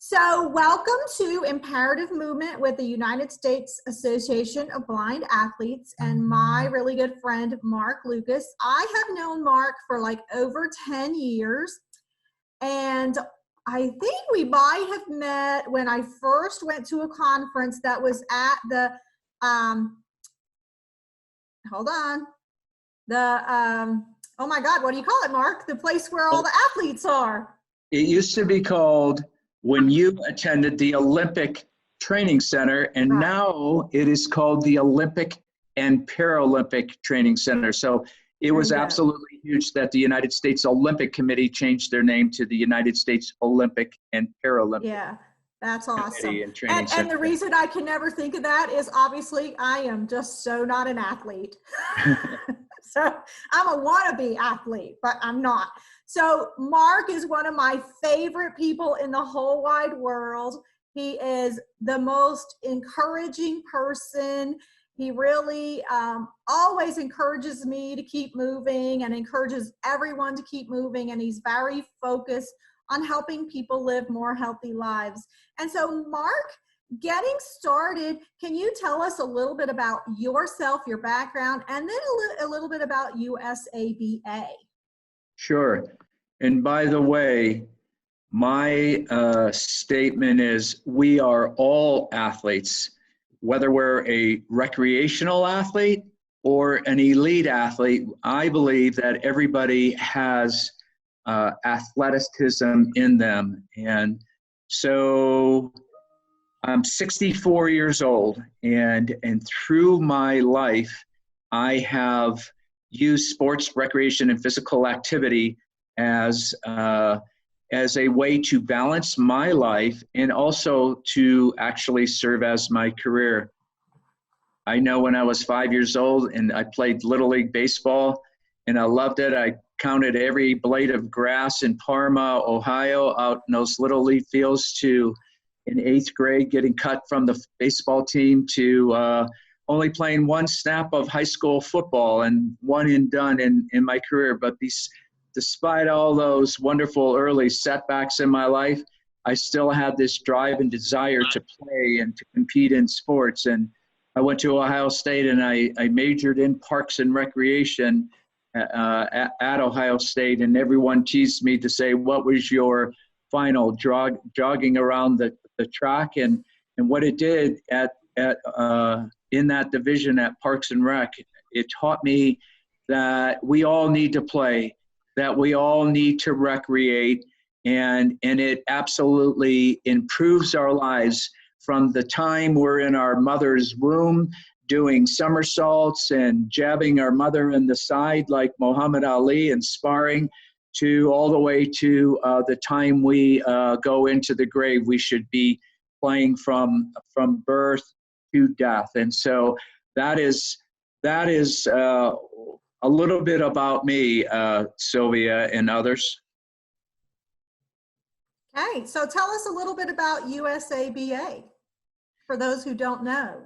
So welcome to Imperative Movement with the United States Association of Blind Athletes and my really good friend, Mark Lucas. I have known Mark for like over 10 years, and I think we might have met when I first went to a conference that was at the, oh my God, what do you call it, Mark? The place where all the athletes are. It used to be called, when you attended, the Olympic Training Center, and Right. now it is called the Olympic and Paralympic Training Center. So it was absolutely huge that the United States Olympic Committee changed their name to the United States Olympic and Paralympic. Yeah, that's awesome. And the reason I can never think of that is obviously I am just so not an athlete. So I'm a wannabe athlete, but I'm not. So Mark is one of my favorite people in the whole wide world. He is the most encouraging person. He really always encourages me to keep moving and encourages everyone to keep moving. And he's very focused on helping people live more healthy lives. And so Mark, getting started, can you tell us a little bit about yourself, your background, and then a little bit about USABA? Sure. And by the way, my statement is we are all athletes, whether we're a recreational athlete or an elite athlete. I believe that everybody has athleticism in them. And so I'm 64 years old, and through my life, I have used sports, recreation, and physical activity as a way to balance my life and also to actually serve as my career. I know when I was 5 years old and I played Little League baseball and I loved it. I counted every blade of grass in Parma, Ohio, out in those Little League fields to in 8th grade, getting cut from the baseball team to only playing one snap of high school football and one and done in my career. But despite all those wonderful early setbacks in my life, I still had this drive and desire to play and to compete in sports. And I went to Ohio State and I majored in parks and recreation at Ohio State. And everyone teased me to say, what was your final jogging around the track? And what it did in that division at Parks and Rec, it taught me that we all need to play, that we all need to recreate, and it absolutely improves our lives from the time we're in our mother's womb doing somersaults and jabbing our mother in the side like Muhammad Ali and sparring, to all the way to the time we go into the grave. We should be playing from birth to death. And so that is a little bit about me, Sylvia and others. Okay, so tell us a little bit about USABA for those who don't know.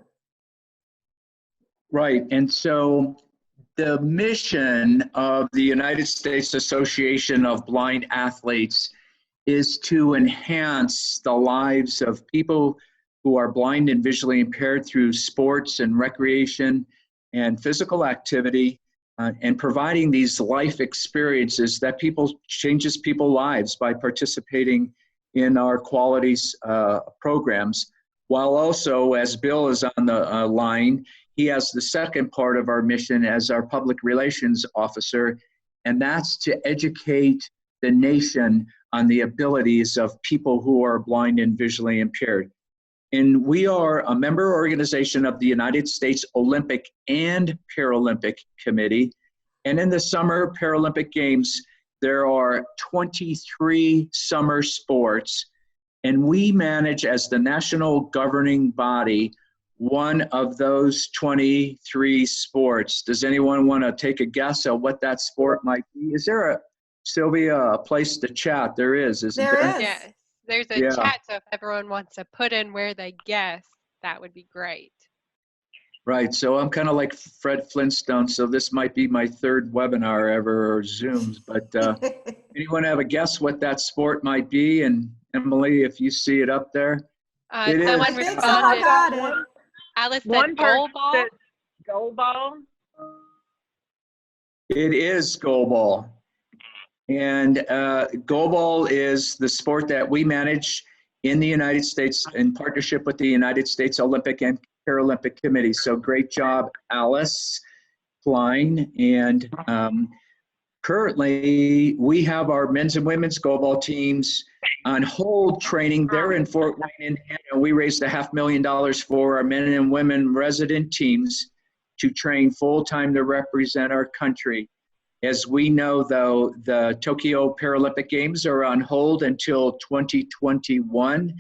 Right, and so the mission of the United States Association of Blind Athletes is to enhance the lives of people who are blind and visually impaired through sports and recreation and physical activity, and providing these life experiences that changes people's lives by participating in our qualities programs. While also, as Bill is on the line, he has the second part of our mission as our public relations officer, and that's to educate the nation on the abilities of people who are blind and visually impaired. And we are a member organization of the United States Olympic and Paralympic Committee. And in the Summer Paralympic Games, there are 23 summer sports, and we manage, as the national governing body, one of those 23 sports. Does anyone want to take a guess at what that sport might be? Is there Sylvia, a place to chat? There is, isn't there? There is. Yes, there's a chat, so if everyone wants to put in where they guess, that would be great. Right, so I'm kind of like Fred Flintstone, so this might be my third webinar ever, or Zooms, but anyone have a guess what that sport might be? And Emily, if you see it up there. It is. Someone I think someone responded. got it. Alice One said person goal ball. said goal ball. It is goalball. And goalball is the sport that we manage in the United States in partnership with the United States Olympic and Paralympic Committee. So great job, Alice Klein. And currently, we have our men's and women's goalball teams on hold training. They're in Fort Wayne, Indiana. We raised $500,000 for our men and women resident teams to train full-time to represent our country. As we know, though, the Tokyo Paralympic Games are on hold until 2021,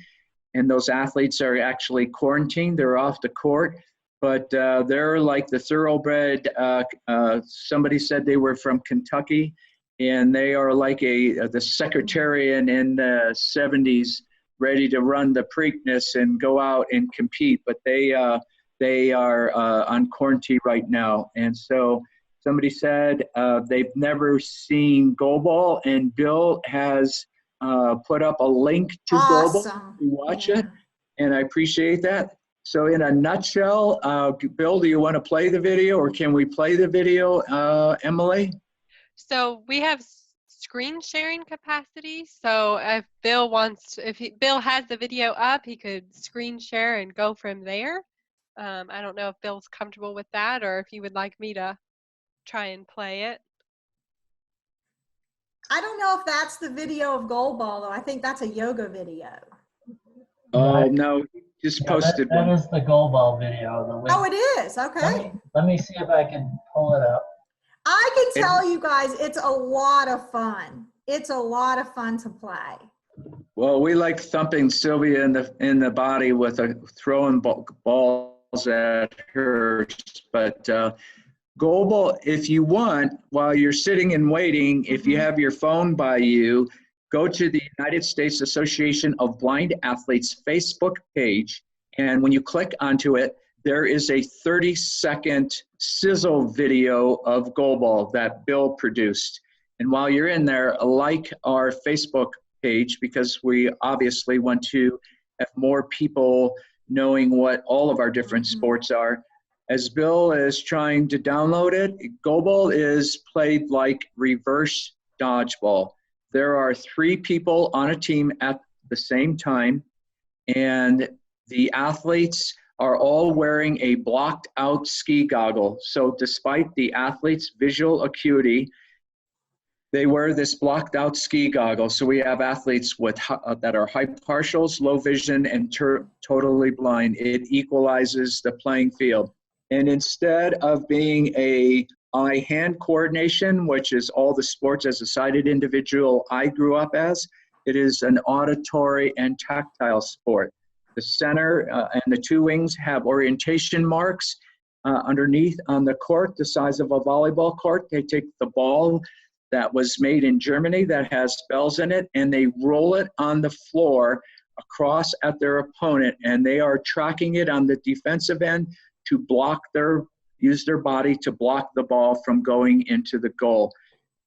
and those athletes are actually quarantined. They're off the court, but they're like the thoroughbred. Somebody said they were from Kentucky, and they are like the secretariat in the 70s, ready to run the Preakness and go out and compete. But they are on quarantine right now, and so. Somebody said they've never seen goalball, and Bill has put up a link to goalball to watch it, and I appreciate that. So in a nutshell, Bill, do you want to play the video, or can we play the video, Emily? So we have screen sharing capacity. So if Bill wants, Bill has the video up, he could screen share and go from there. I don't know if Bill's comfortable with that, or if you would like me to try and play it. I don't know if that's the video of goalball, though. I think that's a yoga video. Oh, no, he just posted that one. is the goalball video. Oh, it is? Okay. Let me see if I can pull it up. I can tell you guys, it's a lot of fun. It's a lot of fun to play. Well, we like thumping Sylvia in the body with throwing balls at her, but goalball, if you want, while you're sitting and waiting, if you have your phone by you, go to the United States Association of Blind Athletes Facebook page, and when you click onto it, there is a 30-second sizzle video of goalball that Bill produced. And while you're in there, like our Facebook page, because we obviously want to have more people knowing what all of our different sports are. As Bill is trying to download it, goalball is played like reverse dodgeball. There are 3 people on a team at the same time, and the athletes are all wearing a blocked out ski goggle. So despite the athletes' visual acuity, they wear this blocked out ski goggle. So we have athletes with that are high partials, low vision, and totally blind. It equalizes the playing field. And instead of being a eye-hand coordination, which is all the sports as a sighted individual I grew up as, it is an auditory and tactile sport. The center and the 2 wings have orientation marks underneath on the court, the size of a volleyball court. They take the ball that was made in Germany that has spells in it, and they roll it on the floor across at their opponent, and they are tracking it on the defensive end to use their body to block the ball from going into the goal.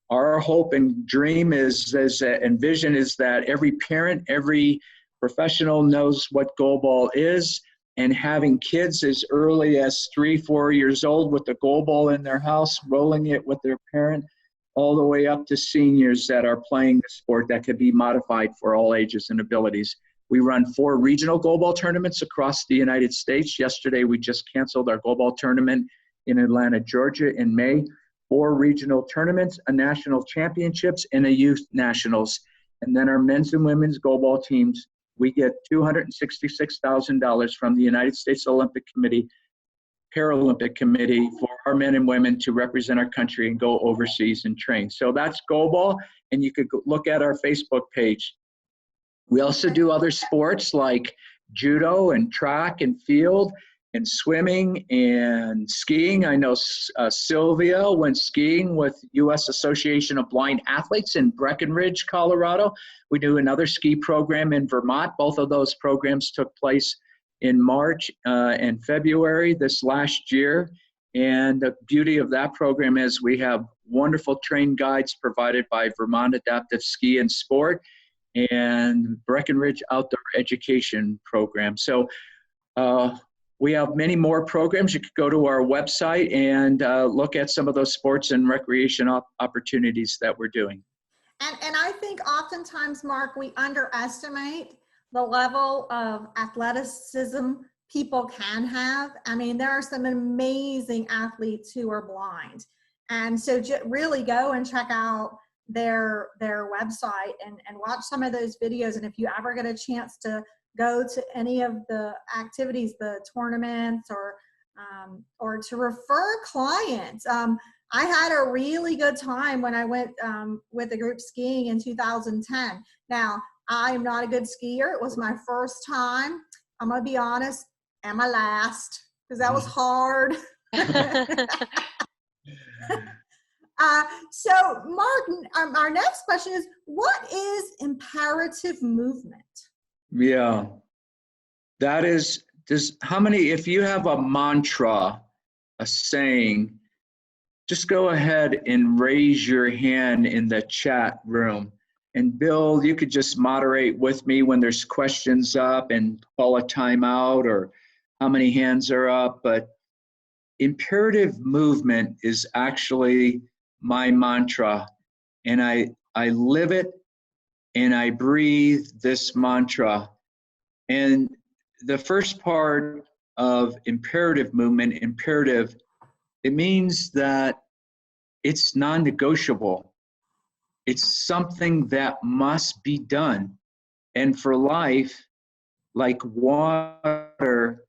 Our hope and dream and vision is that every parent, every professional knows what goalball is, and having kids as early as 3-4 years old with the goalball in their house, rolling it with their parent, all the way up to seniors that are playing the sport that could be modified for all ages and abilities. We run 4 regional goalball tournaments across the United States. Yesterday, we just canceled our goalball tournament in Atlanta, Georgia in May. 4 regional tournaments, a national championships, and a youth nationals. And then our men's and women's goalball teams, we get $266,000 from the United States Olympic Committee, Paralympic Committee for our men and women to represent our country and go overseas and train. So that's goalball, and you could look at our Facebook page. We also do other sports like judo and track and field and swimming and skiing. I know Sylvia went skiing with U.S. Association of Blind Athletes in Breckenridge, Colorado. We do another ski program in Vermont. Both of those programs took place in March and February this last year. And the beauty of that program is we have wonderful trained guides provided by Vermont Adaptive Ski and Sport. and Breckenridge Outdoor Education Program. So we have many more programs. You could go to our website and look at some of those sports and recreation opportunities that we're doing. And I think oftentimes, Mark, we underestimate the level of athleticism people can have. I mean, there are some amazing athletes who are blind. And so really go and check out their website and watch some of those videos. And if you ever get a chance to go to any of the activities, the tournaments, or to refer clients. I had a really good time when I went with a group skiing in 2010. Now, I am not a good skier. It was my first time. I'm going to be honest, and my last, because that was hard. So, Mark, our next question is, what is imperative movement? Yeah, that is, how many, if you have a mantra, a saying, just go ahead and raise your hand in the chat room. And Bill, you could just moderate with me when there's questions up and call a timeout or how many hands are up. But imperative movement is actually my mantra. And I live it and I breathe this mantra. And the first part of imperative movement, imperative, it means that it's non-negotiable. It's something that must be done. And for life, like water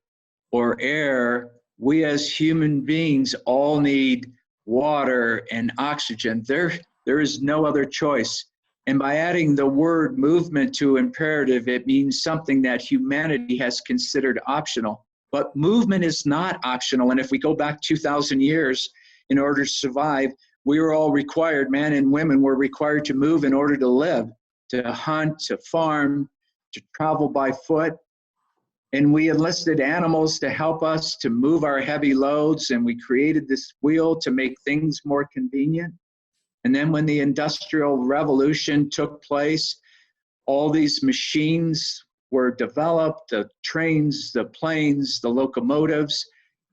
or air, we as human beings all need water and oxygen. There is no other choice. And by adding the word movement to imperative, it means something that humanity has considered optional. But movement is not optional. And if we go back 2,000 years, in order to survive, we were all required, men and women were required to move in order to live, to hunt, to farm, to travel by foot. And we enlisted animals to help us to move our heavy loads, and we created this wheel to make things more convenient. And then when the Industrial Revolution took place, all these machines were developed, the trains, the planes, the locomotives.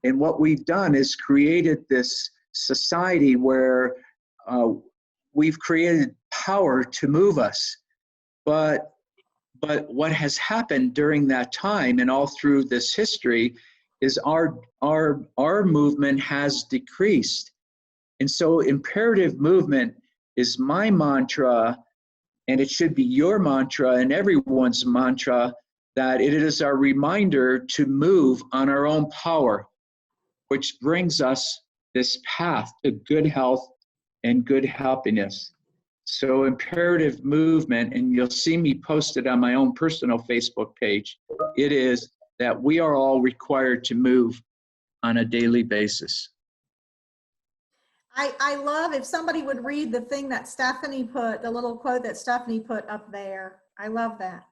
And what we've done is created this society where we've created power to move us. But what has happened during that time and all through this history is our movement has decreased. And so imperative movement is my mantra, and it should be your mantra and everyone's mantra, that it is our reminder to move on our own power, which brings us this path to good health and good happiness. So imperative movement, and you'll see me posted on my own personal Facebook page, it is that we are all required to move on a daily basis. I love if somebody would read the thing that Stephanie put, the little quote that Stephanie put up there. I love that.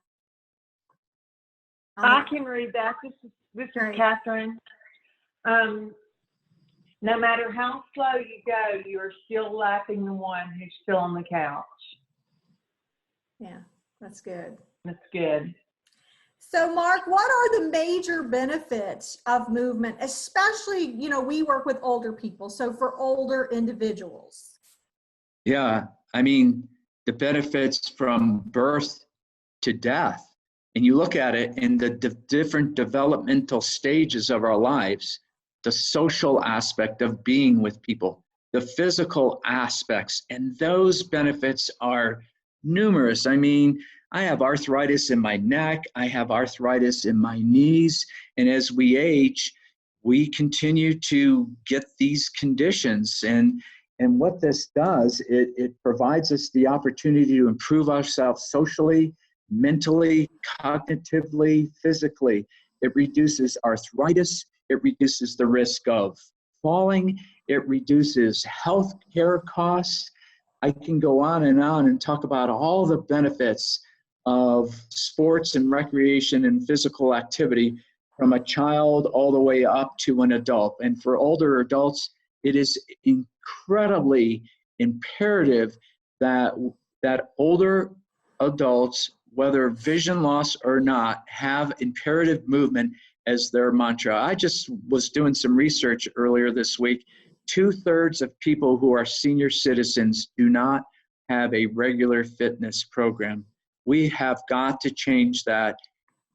I can read that. This is Catherine. No matter how slow you go, you're still lapping the one who's still on the couch. Yeah, that's good. That's good. So Mark, what are the major benefits of movement, especially, we work with older people, so for older individuals? Yeah, I mean, the benefits from birth to death, and you look at it in the different developmental stages of our lives, the social aspect of being with people, the physical aspects, and those benefits are numerous. I mean, I have arthritis in my neck, I have arthritis in my knees, and as we age, we continue to get these conditions. And what this does, it provides us the opportunity to improve ourselves socially, mentally, cognitively, physically. It reduces arthritis, it reduces the risk of falling, it reduces health care costs. I can go on and talk about all the benefits of sports and recreation and physical activity from a child all the way up to an adult. And for older adults, it is incredibly imperative that older adults, whether vision loss or not, have imperative movement as their mantra. I just was doing some research earlier this week. 2/3 of people who are senior citizens do not have a regular fitness program. We have got to change that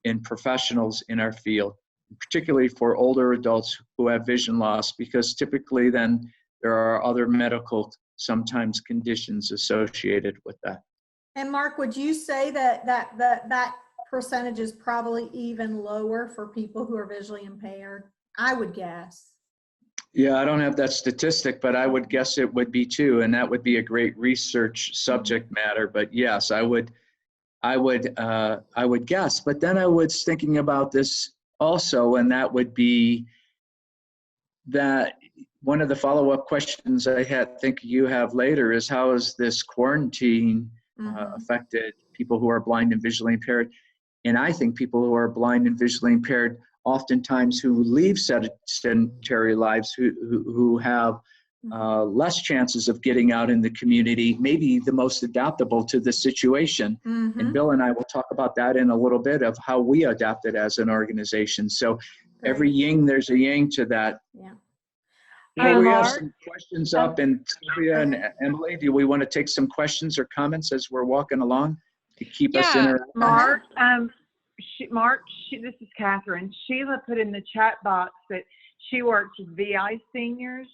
in professionals in our field, particularly for older adults who have vision loss, because typically then there are other medical sometimes conditions associated with that. And Mark, would you say that percentage is probably even lower for people who are visually impaired? I would guess. Yeah, I don't have that statistic, but I would guess it would be too, and that would be a great research subject matter. But yes, I would guess. But then I was thinking about this also, and that would be that one of the follow-up questions I think you have later is, how has this quarantine affected people who are blind and visually impaired? And I think people who are blind and visually impaired, oftentimes who leave sedentary lives, who have less chances of getting out in the community, maybe the most adaptable to the situation. And Bill and I will talk about that in a little bit, of how we adapted as an organization. So every yin, there's a yang to that. Yeah. Well, we have some questions up, and Sylvia and Emily, do we want to take some questions or comments as we're walking along to keep us interactive? Mark, this is Catherine. Sheila put in the chat box that she works with VI seniors,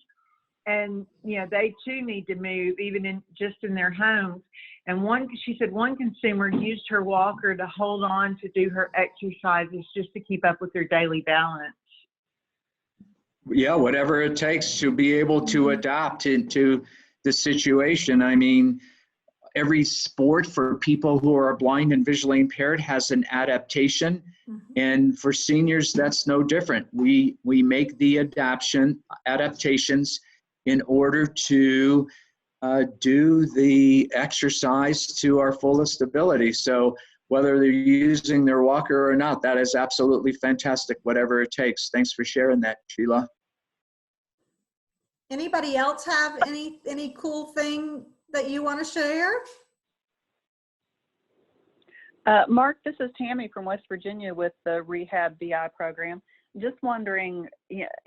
and they too need to move, even just in their homes. And she said one consumer used her walker to hold on to do her exercises just to keep up with their daily balance. Yeah, whatever it takes to be able to adapt into the situation. I mean, every sport for people who are blind and visually impaired has an adaptation. And for seniors, that's no different. We make the adaptations in order to do the exercise to our fullest ability. So whether they're using their walker or not, that is absolutely fantastic, whatever it takes. Thanks for sharing that, Sheila. Anybody else have any cool thing that you want to share? Mark, this is Tammy from West Virginia with the Rehab VI program. Just wondering,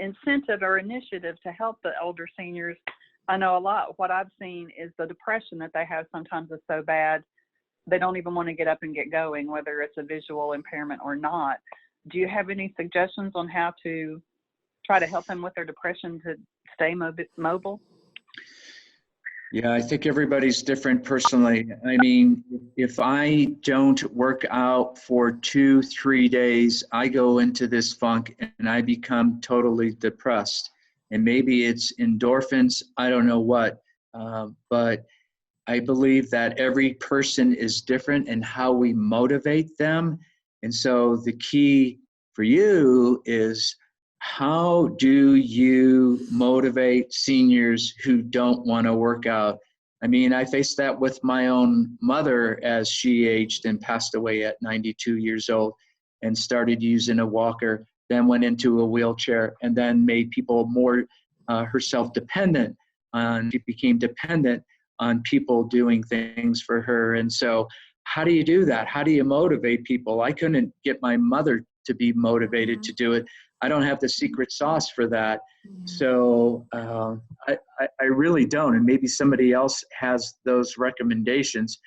incentive or initiative to help the older seniors. I know a lot, what I've seen is the depression that they have sometimes is so bad, they don't even want to get up and get going, whether it's a visual impairment or not. Do you have any suggestions on how to try to help them with their depression to stay mobile? Yeah, I think everybody's different personally. I mean, if I don't work out for 2-3 days, I go into this funk and I become totally depressed. And maybe it's endorphins, I don't know what, but I believe that every person is different in how we motivate them. And so the key for you is, how do you motivate seniors who don't want to work out? I mean, I faced that with my own mother as she aged and passed away at 92 years old, and started using a walker, then went into a wheelchair, and then made people more herself dependent on, she became dependent on people doing things for her. And so how do you do that? How do you motivate people? I couldn't get my mother to be motivated to do it. I don't have the secret sauce for that. So I really don't. And maybe somebody else has those recommendations.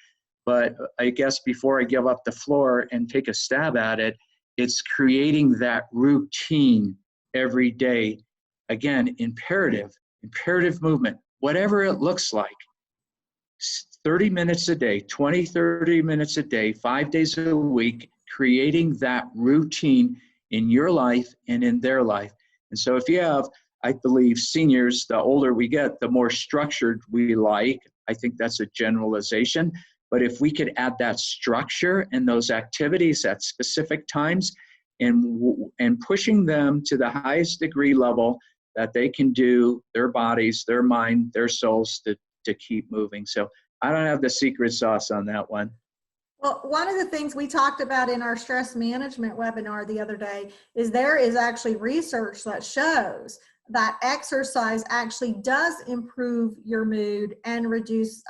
But I guess before I give up the floor and take a stab at it, it's creating that routine every day. Again, imperative movement, whatever it looks like. 30 minutes a day, 20, 30 minutes a day, 5 days a week, creating that routine in your life and in their life. And so if you have, I believe seniors, the older we get, the more structured we like. I think that's a generalization. But if we could add that structure and those activities at specific times, and pushing them to the highest degree level that they can do, their bodies, their mind, their souls, to keep moving. So I don't have the secret sauce on that one. Well, one of the things we talked about in our stress management webinar the other day is there is actually research that shows that exercise actually does improve your mood and reduce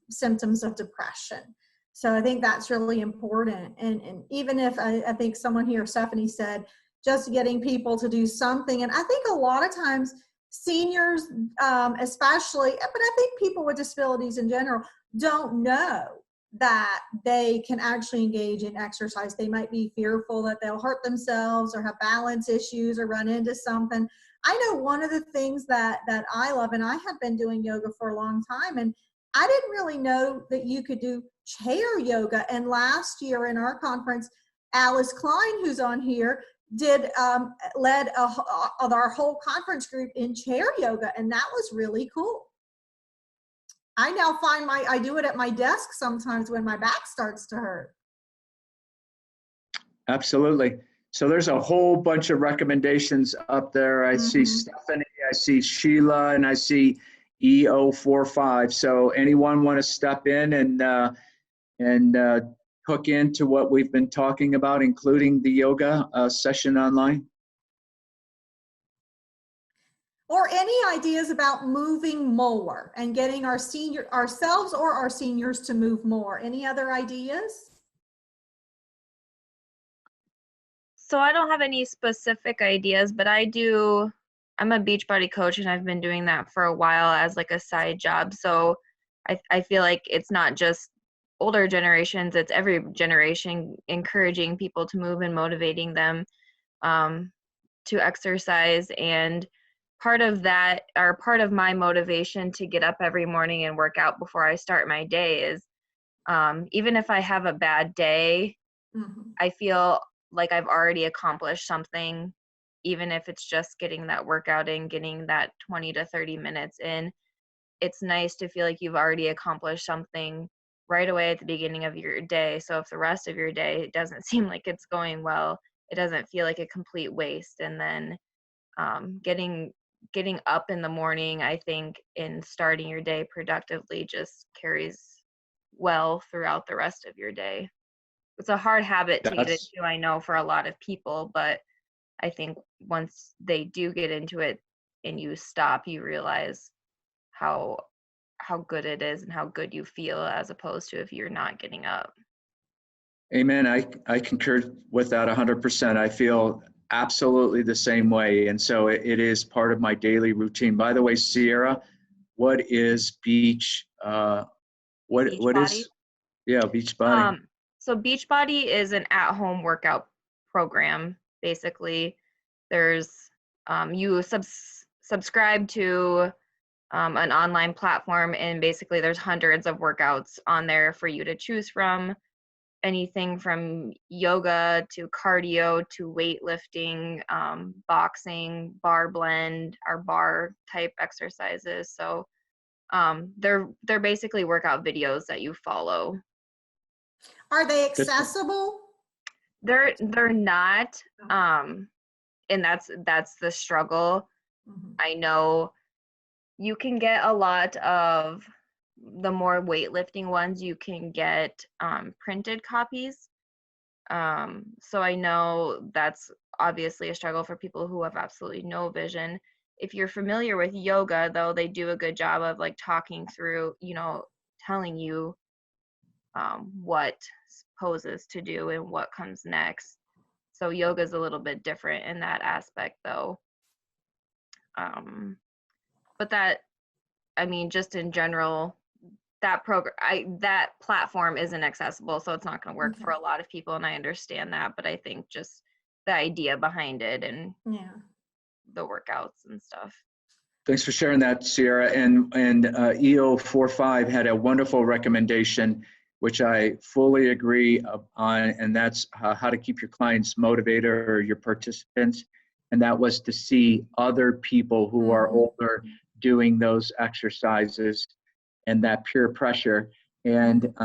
symptoms of depression. So I think that's really important. And even if I think someone here, Stephanie, said just getting people to do something. And I think a lot of times seniors, especially, but I think people with disabilities in general, don't know that they can actually engage in exercise. They might be fearful that they'll hurt themselves or have balance issues or run into something. I know one of the things that I love, and I have been doing yoga for a long time, and I didn't really know that you could do chair yoga. And last year in our conference, Alice Klein, who's on here, led our whole conference group in chair yoga, and that was really cool. I now find I do it at my desk sometimes when my back starts to hurt. Absolutely. So there's a whole bunch of recommendations up there. I see Stephanie, I see Sheila, and I see EO45. So anyone want to step in and hook into what we've been talking about, including the yoga session online? Or any ideas about moving more and getting ourselves or our seniors to move more? Any other ideas? So I don't have any specific ideas, but I'm a Beachbody coach, and I've been doing that for a while as like a side job. So I feel like it's not just older generations, it's every generation encouraging people to move and motivating them to exercise. And part of that, or part of my motivation to get up every morning and work out before I start my day is even if I have a bad day, I feel like I've already accomplished something, even if it's just getting that workout in, getting that 20 to 30 minutes in. It's nice to feel like you've already accomplished something right away at the beginning of your day. So if the rest of your day doesn't seem like it's going well, it doesn't feel like a complete waste. And then getting up in the morning, I think, and starting your day productively just carries well throughout the rest of your day. It's a hard habit to get into, I know, for a lot of people, but I think once they do get into it and you stop, you realize how good it is and how good you feel, as opposed to if you're not getting up. Amen. I concur with that 100%. I feel absolutely the same way. And so it is part of my daily routine. By the way, Sierra, what is Beachbody? Beachbody. So Beachbody is an at-home workout program. Basically, there's you subscribe to an online platform, and basically there's hundreds of workouts on there for you to choose from. Anything from yoga to cardio to weightlifting, boxing, bar blend, or bar type exercises. So they're basically workout videos that you follow. Are they accessible? They're not, and that's the struggle. I know you can get a lot of the more weightlifting ones, you can get printed copies. So I know that's obviously a struggle for people who have absolutely no vision. If you're familiar with yoga, though, they do a good job of like talking through, telling you what poses to do and what comes next. So yoga is a little bit different in that aspect, though. But that, I mean, just in general, that platform isn't accessible, so it's not going to work for a lot of people, and I understand that. But I think just the idea behind it and the workouts and stuff. Thanks for sharing that, Sierra. And EO45 had a wonderful recommendation, which I fully agree on, and that's how to keep your clients motivated or your participants. And that was to see other people who are older doing those exercises, and that peer pressure. And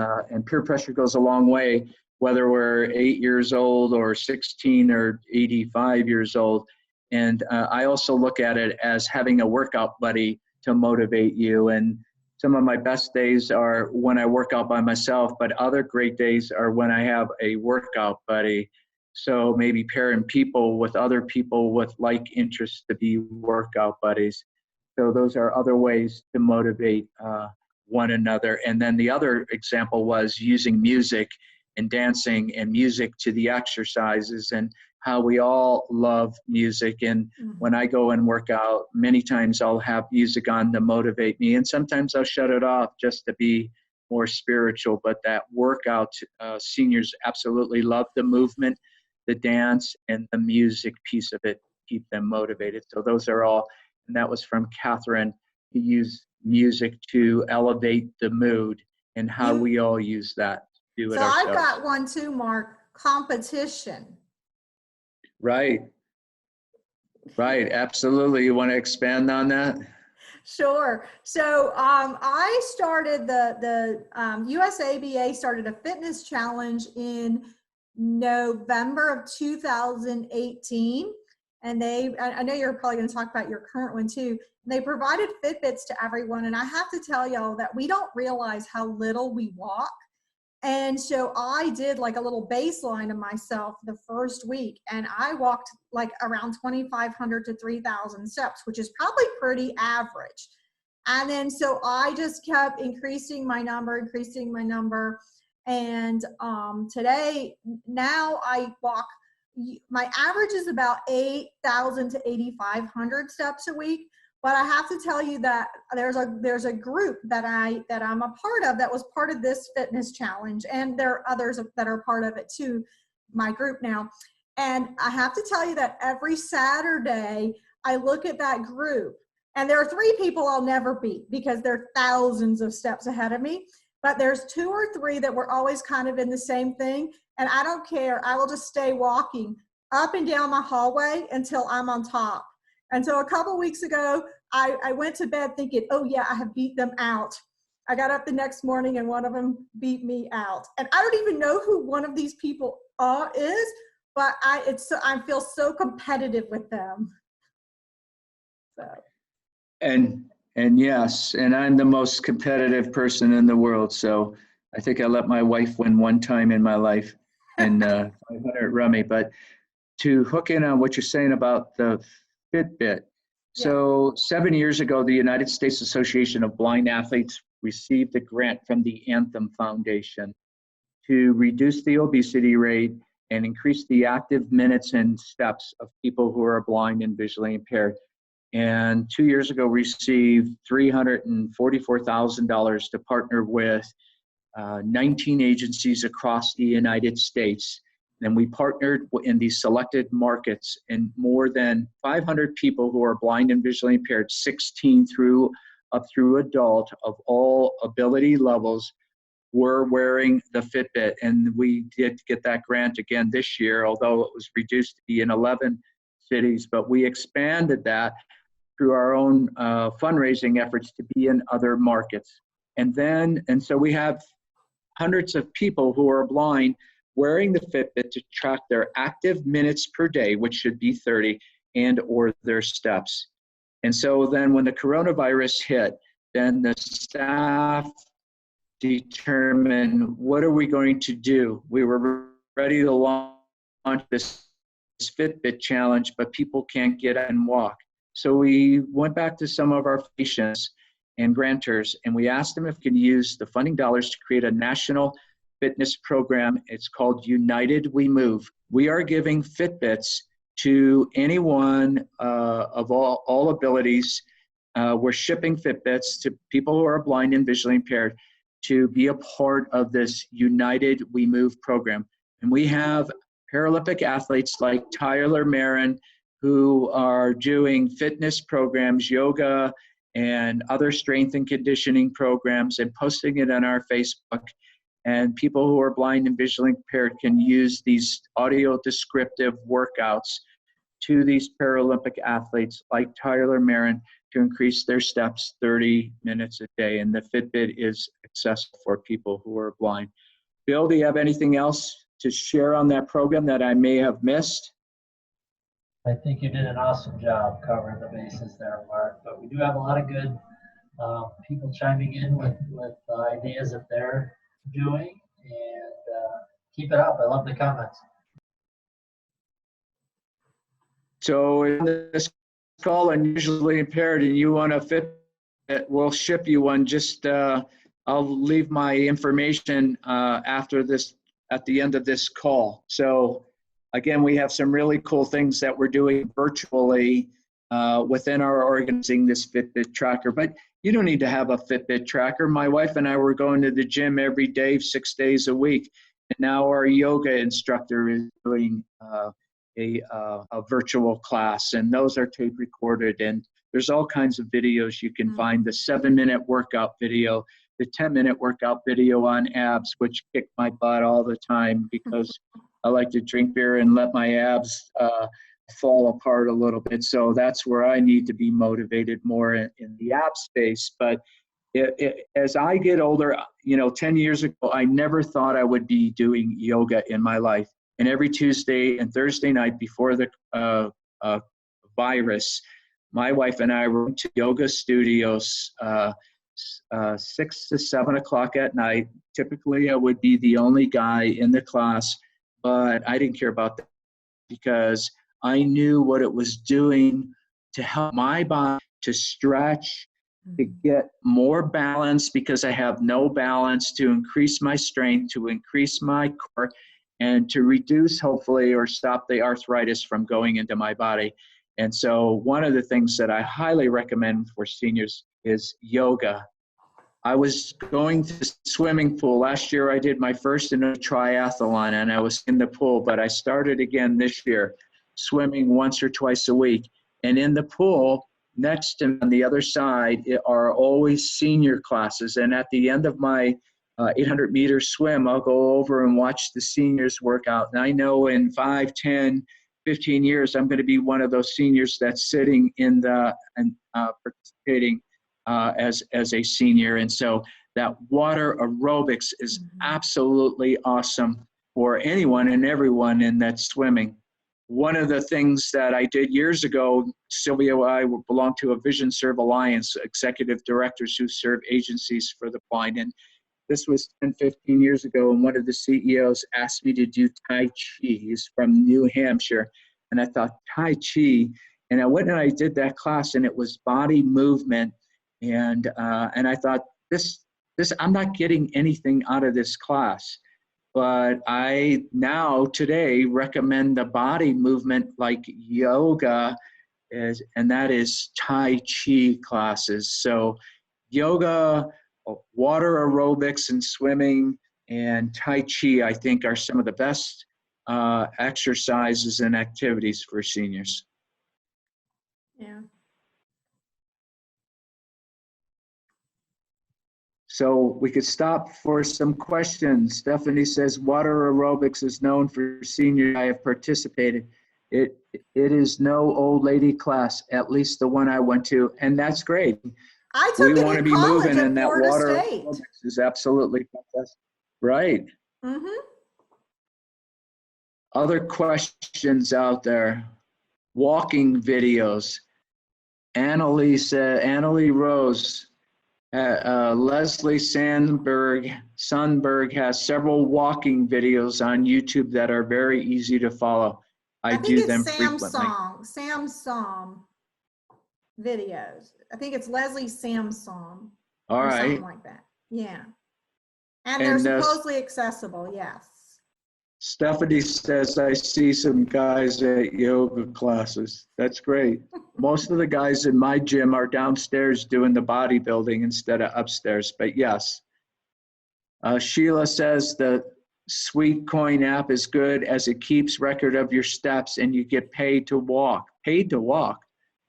peer pressure goes a long way, whether we're 8 years old or 16 or 85 years old. And I also look at it as having a workout buddy to motivate you. And some of my best days are when I work out by myself, but other great days are when I have a workout buddy. So maybe pairing people with other people with like interests to be workout buddies. So those are other ways to motivate one another. And then the other example was using music and dancing and music to the exercises, and how we all love music. And when I go and work out, many times I'll have music on to motivate me, and sometimes I'll shut it off just to be more spiritual. But that workout, seniors absolutely love the movement, the dance, and the music piece of it, keep them motivated. So those are all, and that was from Catherine, to use music to elevate the mood, and how we all use that to do it So ourselves. I've got one too, Mark, competition. Right. Right. Absolutely. You want to expand on that? Sure. So I started the USABA started a fitness challenge in November of 2018. And I know you're probably going to talk about your current one too. They provided Fitbits to everyone. And I have to tell y'all that we don't realize how little we walk. And so I did like a little baseline of myself the first week, and I walked like around 2,500 to 3,000 steps, which is probably pretty average. And then so I just kept increasing my number. And today, now I walk, my average is about 8,000 to 8,500 steps a week. But I have to tell you that there's a group that I'm a part of that was part of this fitness challenge, and there are others that are part of it too, my group now. And I have to tell you that every Saturday I look at that group, and there are 3 people I'll never beat because they're thousands of steps ahead of me. But there's 2 or 3 that were always kind of in the same thing, and I don't care. I will just stay walking up and down my hallway until I'm on top. And so a couple weeks ago, I went to bed thinking, oh yeah, I have beat them out. I got up the next morning and one of them beat me out. And I don't even know who one of these people is, but I feel so competitive with them. So. And yes, and I'm the most competitive person in the world. So I think I let my wife win one time in my life in 500 rummy. But to hook in on what you're saying about the Fitbit. So 7 years ago, the United States Association of Blind Athletes received a grant from the Anthem Foundation to reduce the obesity rate and increase the active minutes and steps of people who are blind and visually impaired. And 2 years ago, received $344,000 to partner with 19 agencies across the United States. And we partnered in these selected markets, and more than 500 people who are blind and visually impaired, 16 up through adult of all ability levels, were wearing the Fitbit. And we did get that grant again this year, although it was reduced to be in 11 cities, but we expanded that through our own fundraising efforts to be in other markets. And so we have hundreds of people who are blind wearing the Fitbit to track their active minutes per day, which should be 30, and or their steps. And so then when the coronavirus hit, then the staff determined, what are we going to do? We were ready to launch this Fitbit challenge, but people can't get out and walk. So we went back to some of our patients and grantors, and we asked them if we could use the funding dollars to create a national fitness program. It's called United We Move. We are giving Fitbits to anyone of all abilities. We're shipping Fitbits to people who are blind and visually impaired to be a part of this United We Move program. And we have Paralympic athletes like Tyler Marin who are doing fitness programs, yoga, and other strength and conditioning programs, and posting it on our Facebook. And people who are blind and visually impaired can use these audio descriptive workouts to these Paralympic athletes like Tyler Marin to increase their steps 30 minutes a day. And the Fitbit is accessible for people who are blind. Bill, do you have anything else to share on that program that I may have missed? I think you did an awesome job covering the bases there, Mark. But we do have a lot of good people chiming in with ideas that they're doing, and keep it up. I love the comments. So in this call, unusually impaired, and you want a Fitbit we'll ship you one. Just I'll leave my information after this, at the end of this call. So again, we have some really cool things that we're doing virtually within our organizing this Fitbit tracker. But you don't need to have a Fitbit tracker. My wife and I were going to the gym every day, 6 days a week. And now our yoga instructor is doing a virtual class, and those are tape recorded. And there's all kinds of videos you can find. The 7-minute workout video, the 10-minute workout video on abs, which kick my butt all the time because I like to drink beer and let my abs fall apart a little bit. So that's where I need to be motivated more in the ab space. But as I get older, 10 years ago, I never thought I would be doing yoga in my life. And every Tuesday and Thursday night before the virus, my wife and I went to yoga studios 6 to 7 o'clock at night. Typically, I would be the only guy in the class, but I didn't care about that because I knew what it was doing to help my body to stretch, to get more balance because I have no balance, to increase my strength, to increase my core, and to reduce, hopefully, or stop the arthritis from going into my body. And so one of the things that I highly recommend for seniors is yoga. I was going to the swimming pool. Last year I did my first triathlon and I was in the pool, but I started again this year, swimming once or twice a week. And in the pool, next to me on the other side are always senior classes. And at the end of my 800-meter swim, I'll go over and watch the seniors work out. And I know in 5, 10, 15 years, I'm going to be one of those seniors that's sitting in the and participating as a senior. And so that water aerobics is absolutely awesome for anyone and everyone in that swimming. One of the things that I did years ago, Sylvia and I belong to a Vision Serve Alliance, executive directors who serve agencies for the blind. And this was 10, 15 years ago, and one of the CEOs asked me to do Tai Chi. He's from New Hampshire. And I thought, Tai Chi. And I went and I did that class, and it was body movement. And I thought, this I'm not getting anything out of this class. But I now today recommend the body movement like yoga, and that is Tai Chi classes. So yoga, water aerobics and swimming, and Tai Chi, I think, are some of the best exercises and activities for seniors. Yeah. So we could stop for some questions. Stephanie says, water aerobics is known for seniors. I have participated. It is no old lady class, at least the one I went to, and that's great. I took We it want to in be college moving, at and that Florida water State. aerobics is absolutely fantastic. Right. Mm-hmm. Other questions out there. Walking videos. Annalie Rose. Leslie Sundberg has several walking videos on YouTube that are very easy to follow. I do them frequently. Samsung videos. I think it's Leslie Samsung. All or right. something like that. Yeah. And they're supposedly accessible, yes. Stephanie says, I see some guys at yoga classes. That's great. Most of the guys in my gym are downstairs doing the bodybuilding instead of upstairs, but yes. Sheila says the Sweet Coin app is good as it keeps record of your steps and you get paid to walk. Paid to walk.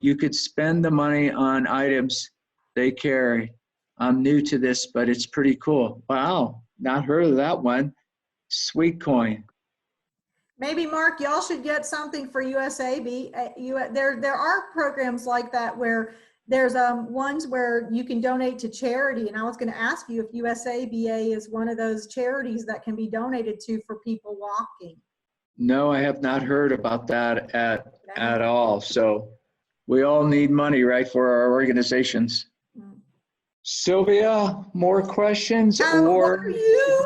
You could spend the money on items they carry. I'm new to this, but it's pretty cool. Wow, not heard of that one. Sweet Coin. Maybe, Mark, y'all should get something for USAB. There are programs like that where there's ones where you can donate to charity. And I was going to ask you if USABA is one of those charities that can be donated to for people walking. No, I have not heard about that at all. So we all need money, right, for our organizations. Sylvia, more questions or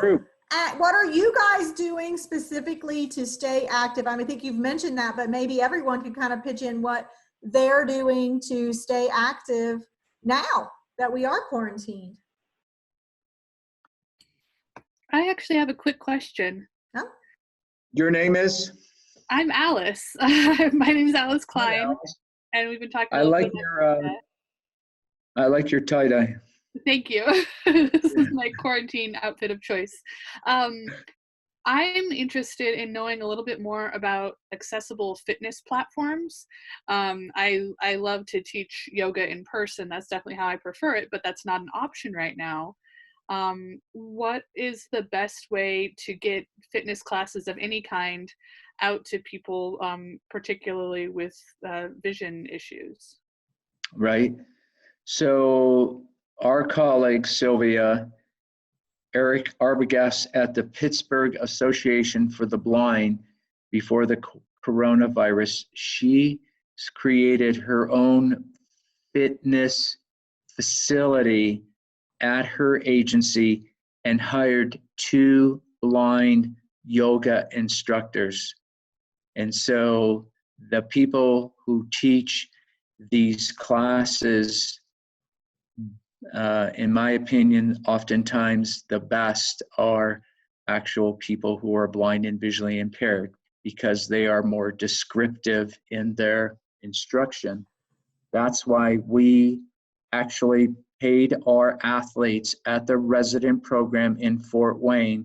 group? What are you guys doing specifically to stay active? I mean, I think you've mentioned that, but maybe everyone could kind of pitch in what they're doing to stay active now that we are quarantined. I actually have a quick question. Huh? Your name is? I'm Alice. My name is Alice Hi, Klein, Alice. and we've been talking a I little like bit your I like your tie-dye. Thank you. This is my quarantine outfit of choice. I'm interested in knowing a little bit more about accessible fitness platforms. I love to teach yoga in person. That's definitely how I prefer it, but that's not an option right now. What is the best way to get fitness classes of any kind out to people, particularly with vision issues? Right. So our colleague Sylvia, Eric Arbogast at the Pittsburgh Association for the Blind, before the coronavirus, she created her own fitness facility at her agency and hired 2 blind yoga instructors. And so the people who teach these classes, in my opinion, oftentimes the best are actual people who are blind and visually impaired, because they are more descriptive in their instruction. That's why we actually paid our athletes at the resident program in Fort Wayne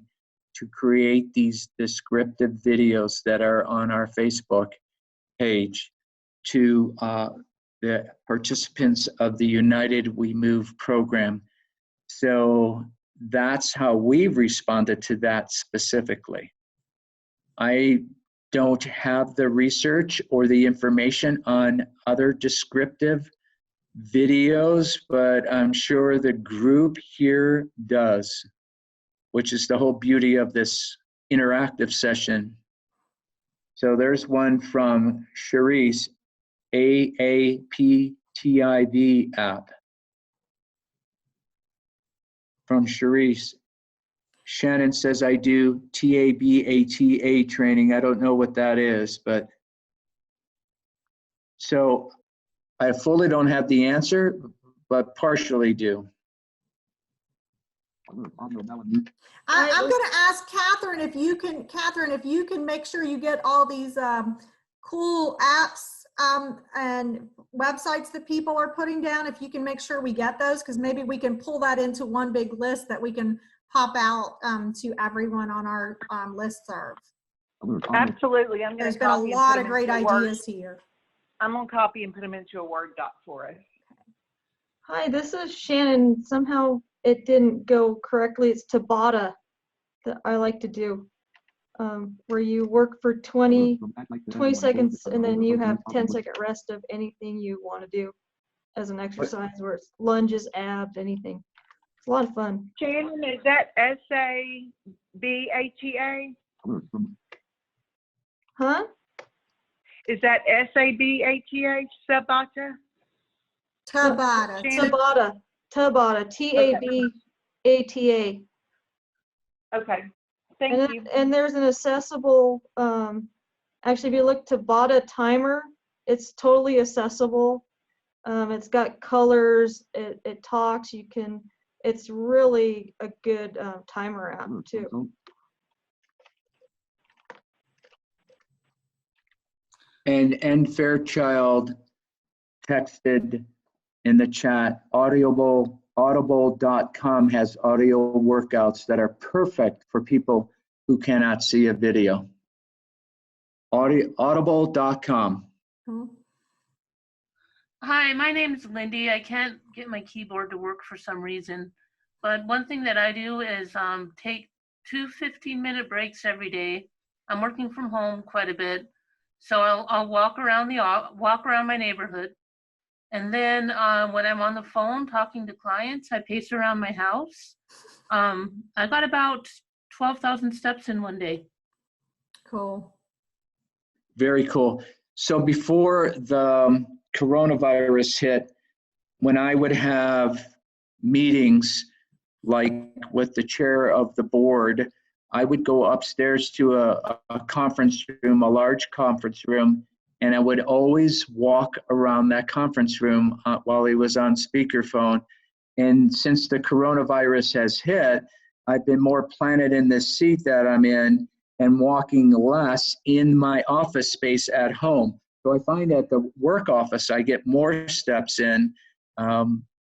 to create these descriptive videos that are on our Facebook page to the participants of the United We Move program. So that's how we've responded to that specifically. I don't have the research or the information on other descriptive videos, but I'm sure the group here does, which is the whole beauty of this interactive session. So there's one from Charisse, AAPTIV app. From Charisse. Shannon says, I do TABATA training. I don't know what that is, but so I fully don't have the answer, but partially do. I'm going to ask Catherine if you can make sure you get all these cool apps and websites that people are putting down. If you can make sure we get those, because maybe we can pull that into one big list that we can pop out to everyone on our listserv. Absolutely. There's been a lot of great ideas here. I'm going to copy and put them into a Word doc for us. Hi, this is Shannon. Somehow it didn't go correctly. It's Tabata that I like to do, where you work for 20 seconds and then you have 10-second rest of anything you want to do as an exercise, where it's lunges, abs, anything. It's a lot of fun. Shannon, is that SABATA? Huh? Is that SABATA, Sabata? Tabata. Tabata, TABATA. Okay, thank you. And there's an accessible, actually if you look Tabata timer, it's totally accessible. It's got colors, it talks, it's really a good timer app too. And Fairchild texted in the chat, audible.com has audio workouts that are perfect for people who cannot see a video. Audible.com. Hi, my name is Lindy. I can't get my keyboard to work for some reason, but one thing that I do is take 2 15-minute breaks every day. I'm working from home quite a bit, so I'll walk around my neighborhood, and then when I'm on the phone talking to clients, I pace around my house. I got about 12,000 steps in one day. Cool. Very cool. So before the coronavirus hit, when I would have meetings like with the chair of the board, I would go upstairs to a conference room, a large conference room, and I would always walk around that conference room while he was on speakerphone. And since the coronavirus has hit, I've been more planted in this seat that I'm in and walking less in my office space at home. So I find at the work office, I get more steps in.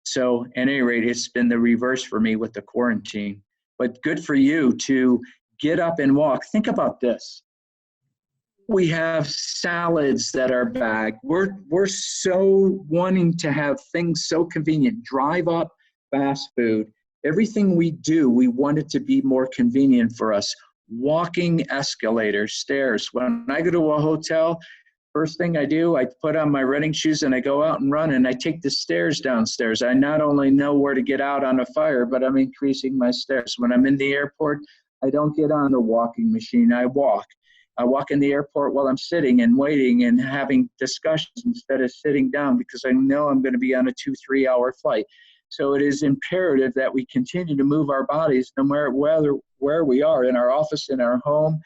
So at any rate, it's been the reverse for me with the quarantine. But good for you to get up and walk. Think about this. We have salads that are bagged. We're so wanting to have things so convenient. Drive up, fast food. Everything we do, we want it to be more convenient for us. Walking escalators, stairs. When I go to a hotel, first thing I do, I put on my running shoes and I go out and run and I take the stairs downstairs. I not only know where to get out on a fire, but I'm increasing my stairs. When I'm in the airport, I don't get on the walking machine, I walk. I walk in the airport while I'm sitting and waiting and having discussions instead of sitting down because I know I'm going to be on a 2-3 hour flight. So it is imperative that we continue to move our bodies no matter where we are, in our office, in our home,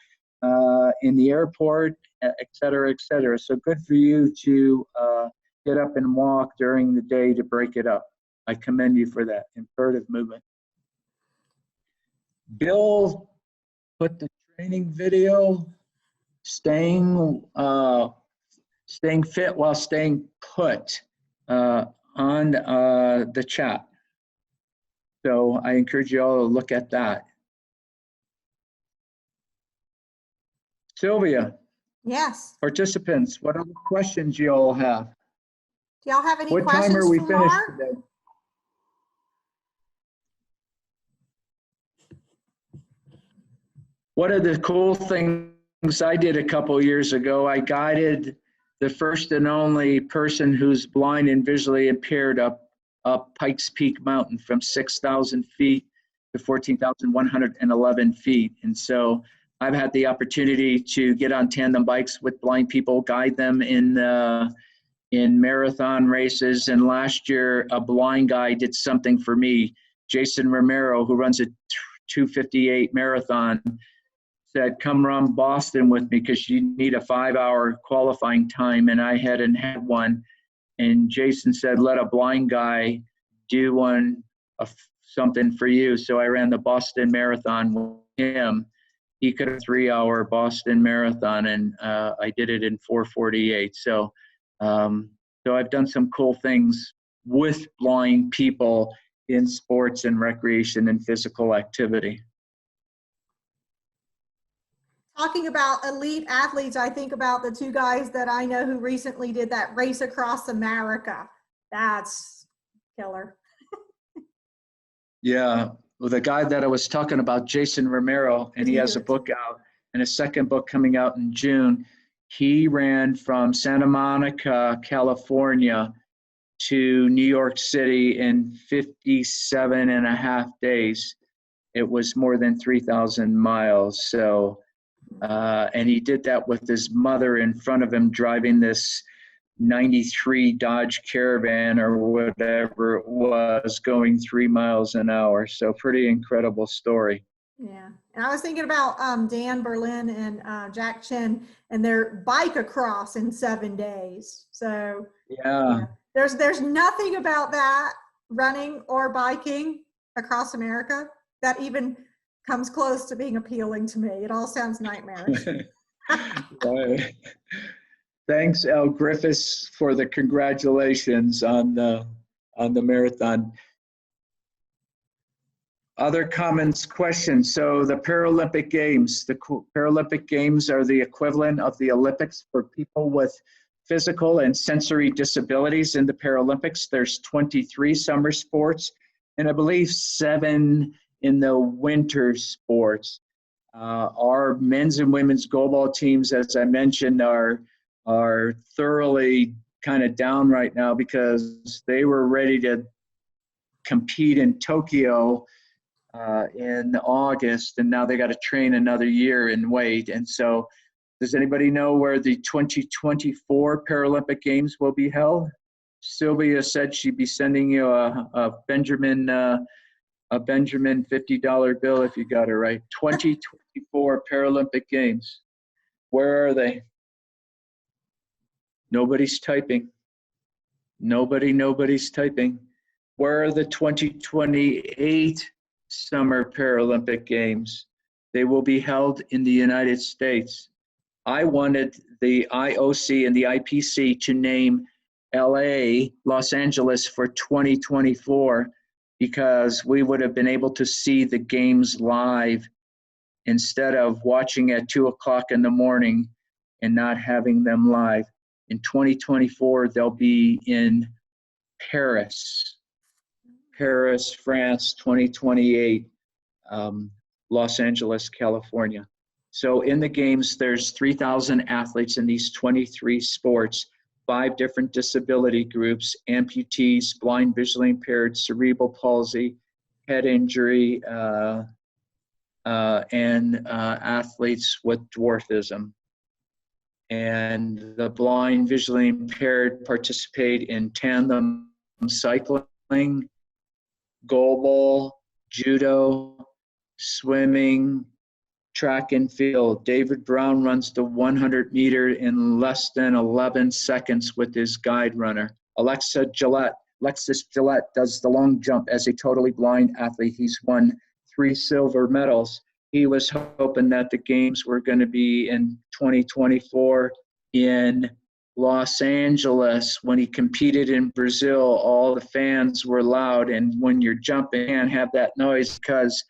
in the airport, et cetera, et cetera. So good for you to get up and walk during the day to break it up. I commend you for that imperative movement. Bill put the training video, staying fit while staying put on the chat. So I encourage you all to look at that. Sylvia. Yes. Participants, what other questions you all have? Do y'all have any What questions time are we for finished Mark? today? One of the cool things I did a couple years ago, I guided the first and only person who's blind and visually impaired up Pikes Peak Mountain from 6,000 feet to 14,111 feet. And so I've had the opportunity to get on tandem bikes with blind people, guide them in marathon races. And last year, a blind guy did something for me. Jason Romero, who runs a 2:58 marathon, said, come run Boston with me because you need a 5-hour qualifying time. And I hadn't had one. And Jason said, let a blind guy do something for you. So I ran the Boston Marathon with him. He could have 3-hour Boston Marathon, and I did it in 4:48. So I've done some cool things with blind people in sports and recreation and physical activity. Talking about elite athletes, I think about the two guys that I know who recently did that race across America. That's killer. Yeah, well, the guy that I was talking about, Jason Romero, and he has a book out and a second book coming out in June. He ran from Santa Monica, California to New York City in 57 and a half days. It was more than 3,000 miles. So, and he did that with his mother in front of him driving this 93 Dodge Caravan or whatever it was, going 3 miles an hour. So pretty incredible story. Yeah, and I was thinking about Dan Berlin and Jack Chen and their bike across in 7 days. So yeah. There's nothing about that, running or biking across America, that even comes close to being appealing to me. It all sounds nightmarish. Right. Thanks, Al Griffiths, for the congratulations on the marathon. Other comments, questions? So the Paralympic Games, the Paralympic Games are the equivalent of the Olympics for people with physical and sensory disabilities. In the Paralympics, there's 23 summer sports, and I believe 7 in the winter sports. Our men's and women's goalball teams, as I mentioned, are thoroughly kind of down right now because they were ready to compete in Tokyo in August, and now they got to train another year and wait. And so, does anybody know where the 2024 Paralympic Games will be held? Sylvia said she'd be sending you a Benjamin $50 bill if you got it right. 2024 Paralympic Games. Where are they? Nobody's typing. Nobody's typing. Where are the 2028 Summer Paralympic Games? They will be held in the United States. I wanted the IOC and the IPC to name LA, Los Angeles, for 2024 because we would have been able to see the games live instead of watching at 2 o'clock in the morning and not having them live. In 2024, they'll be in Paris, France, 2028, Los Angeles, California. So in the games, there's 3,000 athletes in these 23 sports, 5 different disability groups, amputees, blind, visually impaired, cerebral palsy, head injury, and athletes with dwarfism. And the blind, visually impaired participate in tandem cycling, goalball, judo, swimming, track and field. David Brown runs the 100 meter in less than 11 seconds with his guide runner. Alexis Gillette does the long jump as a totally blind athlete. He's won 3 silver medals. He was hoping that the games were going to be in 2024 in Los Angeles. When he competed in Brazil, all the fans were loud, and when you're jumping, you can't have that noise because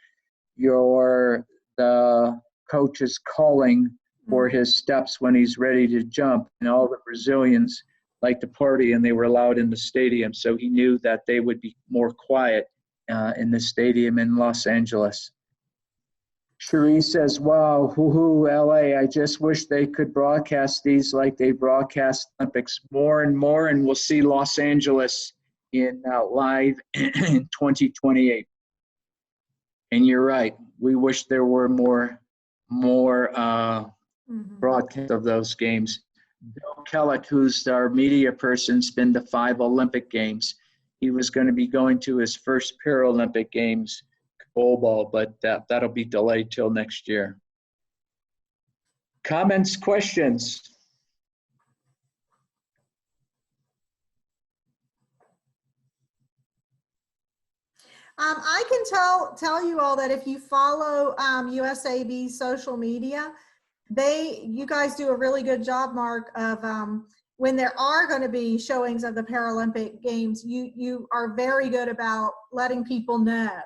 the coach is calling for his steps when he's ready to jump, and all the Brazilians like to party, and they were loud in the stadium, so he knew that they would be more quiet in the stadium in Los Angeles. Cherie says, wow, hoo-hoo, LA, I just wish they could broadcast these like they broadcast Olympics more and more, and we'll see Los Angeles in live in 2028. And you're right, we wish there were more broadcast of those games. Bill Kellick, who's our media person, has been to 5 Olympic Games. He was going to be going to his first Paralympic Games, goalball, but that'll be delayed till next year. Comments, questions? I can tell you all that if you follow USAB's social media, you guys do a really good job, Mark, of when there are going to be showings of the Paralympic Games, you are very good about letting people know.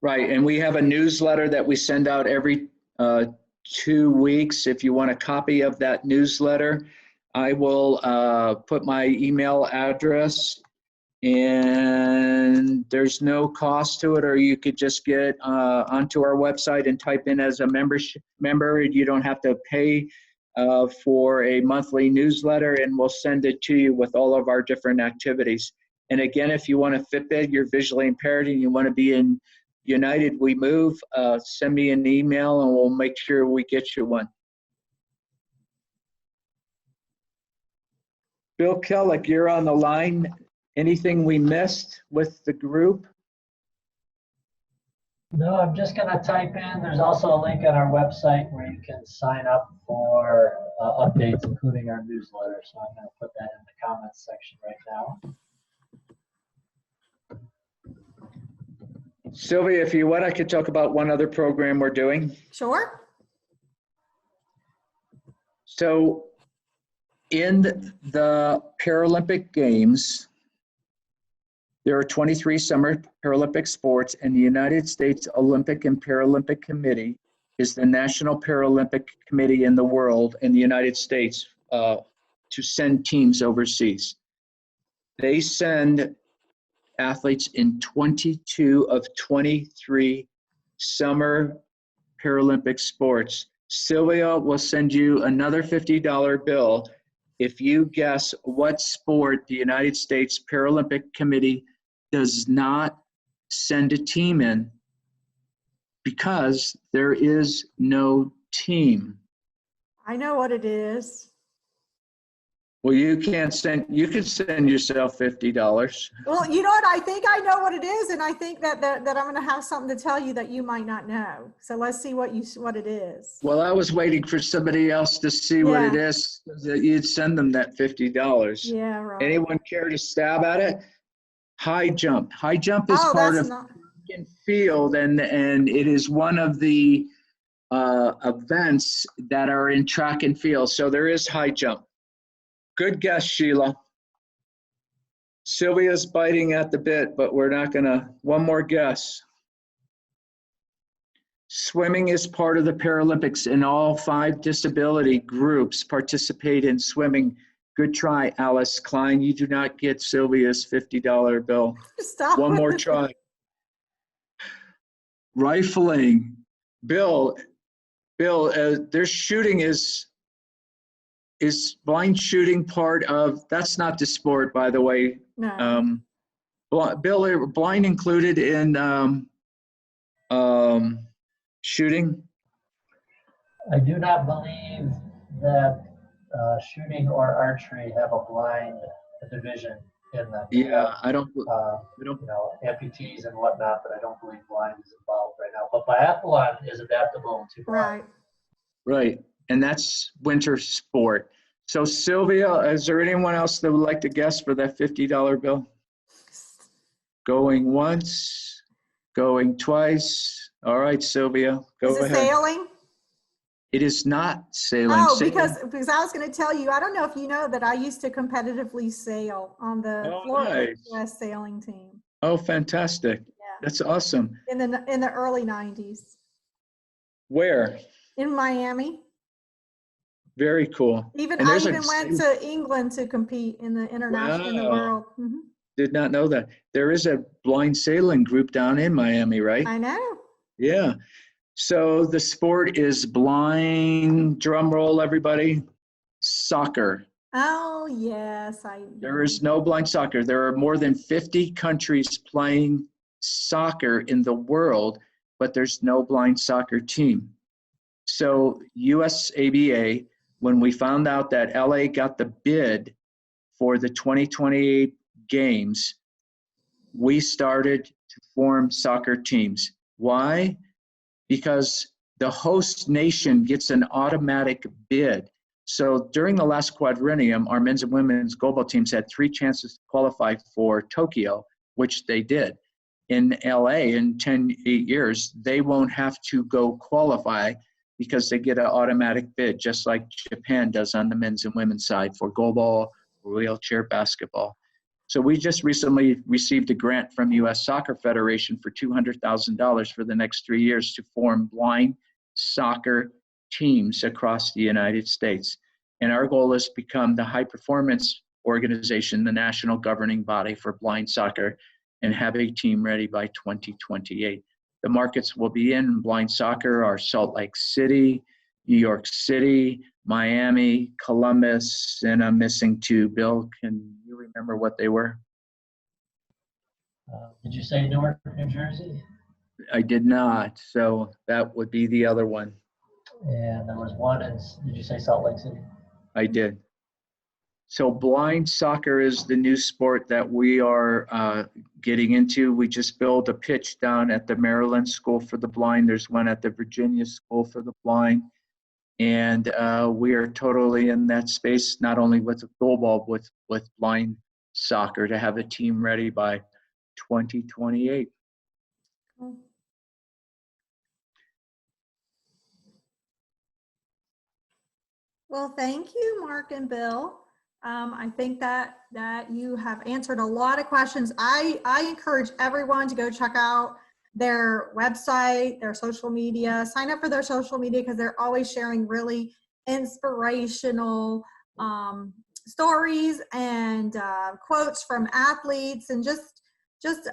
Right, and we have a newsletter that we send out every 2 weeks. If you want a copy of that newsletter, I will put my email address, and there's no cost to it, or you could just get onto our website and type in as a member. You don't have to pay for a monthly newsletter, and we'll send it to you with all of our different activities. And again, if you want a Fitbit, you're visually impaired, and you want to be in United We Move, send me an email and we'll make sure we get you one. Bill Kellick, you're on the line. Anything we missed with the group? No, I'm just going to type in. There's also a link on our website where you can sign up for updates, including our newsletter. So I'm going to put that in the comments section right now. Sylvia, if you want, I could talk about one other program we're doing. Sure. So in the Paralympic Games, there are 23 summer Paralympic sports, and the United States Olympic and Paralympic Committee is the national Paralympic committee in the world in the United States to send teams overseas. They send athletes in 22 of 23 summer Paralympic sports. Sylvia will send you another $50 bill if you guess what sport the United States Paralympic Committee does not send a team in, because there is no team. I know what it is. Well, you can send yourself $50. Well, you know what? I think I know what it is, and I think that I'm going to have something to tell you that you might not know. So let's see what it is. Well, I was waiting for somebody else to see what it is, so that you'd send them that $50. Yeah, right. Anyone care to stab at it? High jump. High jump is Oh, part that's of not, track and field, and it is one of the events that are in track and field. So there is high jump. Good guess, Sheila. Sylvia's biting at the bit, but we're not gonna, one more guess. Swimming is part of the Paralympics, and all 5 disability groups participate in swimming. Good try, Alice Klein. You do not get Sylvia's $50 bill. stop. One more with it. try. Rifling. Bill, their shooting is blind shooting part of, that's not the sport, by the way. No. Bill, are blind included in shooting? I do not believe that shooting or archery have a blind division in them. Yeah, I don't. You know, amputees and whatnot, but I don't believe blind is involved right now. But biathlon is adaptable to blind. Right. Right, and that's winter sport. So Sylvia, is there anyone else that would like to guess for that $50 bill? Going once, going twice. All right, Sylvia, go Is it ahead. sailing? It is not sailing. Oh, Sailing- because I was going to tell you, I don't know if you know that I used to competitively sail on the Oh, Florida nice. US sailing team. Oh, fantastic. Yeah. That's awesome. In the early 90s Where? in Miami. Very cool. Even And I there's a even went to England to compete in the international in the Wow. world. Mhm. Did not know that. There is a blind sailing group down in Miami, right? I know. Yeah. So the sport is blind, drum roll, everybody, soccer. Oh yes, There is no blind soccer. There are more than 50 countries playing soccer in the world, but there's no blind soccer team. So USABA, when we found out that LA got the bid for the 2028 games, we started to form soccer teams. Why? Because the host nation gets an automatic bid. So during the last quadrennium, our men's and women's goalball teams had 3 chances to qualify for Tokyo, which they did. In LA, in 8 years, they won't have to go qualify because they get an automatic bid, just like Japan does on the men's and women's side for goalball or wheelchair basketball. So we just recently received a grant from U.S. Soccer Federation for $200,000 for the next 3 years to form blind soccer teams across the United States. And our goal is to become the high performance organization, the national governing body for blind soccer, and have a team ready by 2028. The markets will be in blind soccer are Salt Lake City, New York City, Miami, Columbus, and I'm missing 2. Bill, can you remember what they were? Did you say Newark, New Jersey? I did not, so that would be the other one. And there was one in, did you say Salt Lake City? I did. So blind soccer is the new sport that we are getting into. We just built a pitch down at the Maryland School for the Blind. There's one at the Virginia School for the Blind. And we are totally in that space, not only with goalball, but with blind soccer to have a team ready by 2028. Cool. Well, thank you, Mark and Bill. I think that you have answered a lot of questions. I encourage everyone to go check out their website, their social media, sign up for their social media because they're always sharing really inspirational stories and quotes from athletes, and just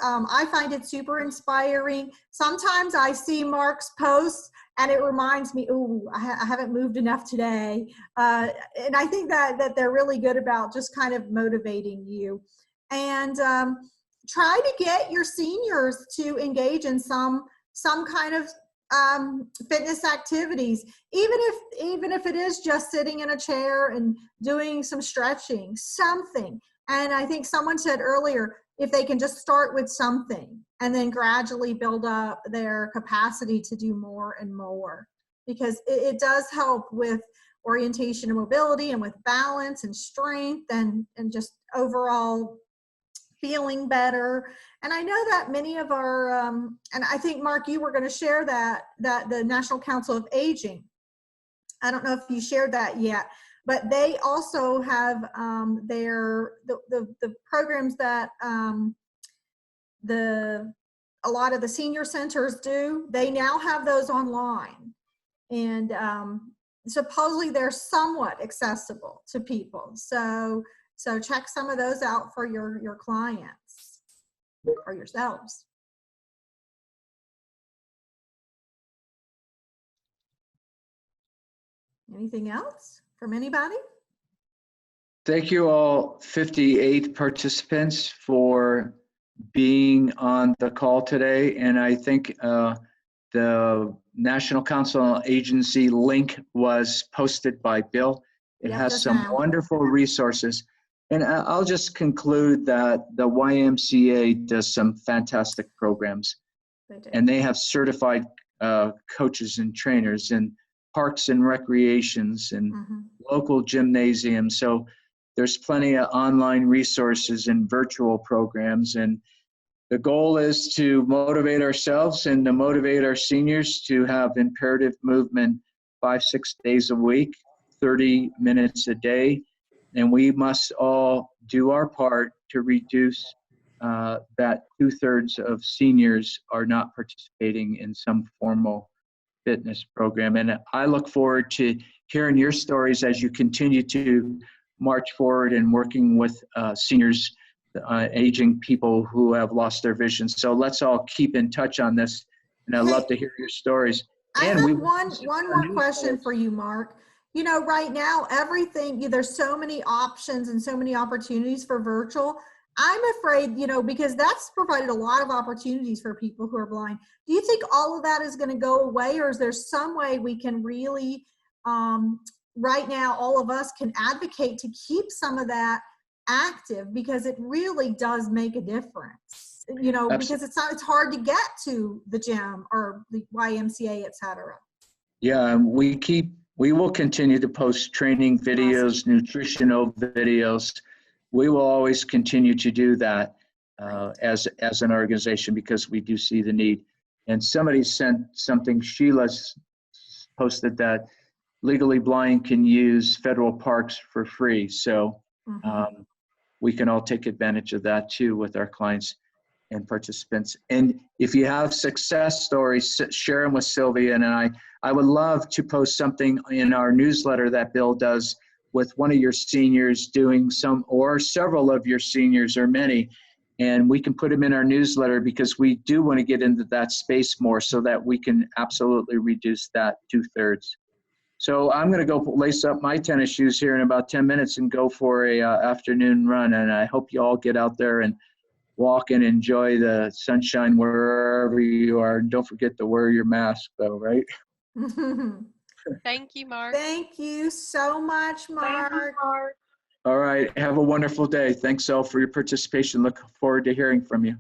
I find it super inspiring. Sometimes I see Mark's posts and it reminds me, ooh, I haven't moved enough today. And I think that they're really good about just kind of motivating you. And try to get your seniors to engage in some kind of fitness activities, even if it is just sitting in a chair and doing some stretching, something. And I think someone said earlier, if they can just start with something and then gradually build up their capacity to do more and more, because it does help with orientation and mobility and with balance and strength and just overall feeling better. And I know that many of our, and I think, Mark, you were going to share that the National Council of Aging, I don't know if you shared that yet, but they also have the programs that a lot of the senior centers do. They now have those online, and supposedly they're somewhat accessible to people. So check some of those out for your clients or yourselves. Anything else from anybody? Thank you all 58 participants for being on the call today. And I think the National Council Agency link was posted by Bill. It has some wonderful resources. And I'll just conclude that the YMCA does some fantastic programs. And they have certified coaches and trainers in parks and recreations and local gymnasiums. So there's plenty of online resources and virtual programs. And the goal is to motivate ourselves and to motivate our seniors to have imperative movement 5-6 days a week, 30 minutes a day. And we must all do our part to reduce that 2/3 of seniors are not participating in some formal fitness program. And I look forward to hearing your stories as you continue to march forward and working with seniors, aging people who have lost their vision. So let's all keep in touch on this. And I'd love to hear your stories. I have one more question for you, Mark. You know, right now, everything, there's so many options and so many opportunities for virtual. I'm afraid, because that's provided a lot of opportunities for people who are blind. Do you think all of that is going to go away, or is there some way we can really, right now, all of us can advocate to keep some of that active, because it really does make a difference, because it's hard to get to the gym or the YMCA, et cetera. Yeah, we will continue to post training videos, nutritional videos. We will always continue to do that as an organization, because we do see the need. And somebody sent something, Sheila's posted that legally blind can use federal parks for free. So we can all take advantage of that too with our clients and participants. And if you have success stories, share them with Sylvia and I would love to post something in our newsletter that Bill does with one of your seniors doing some, or several of your seniors, or many, and we can put them in our newsletter, because we do want to get into that space more so that we can absolutely reduce that 2/3. So I'm going to go lace up my tennis shoes here in about 10 minutes and go for a afternoon run. And I hope you all get out there and walk and enjoy the sunshine wherever you are. And don't forget to wear your mask though, right? Thank you, Mark. Thank you so much, Mark. Thank you, Mark. All right. Have a wonderful day. Thanks all for your participation. Look forward to hearing from you.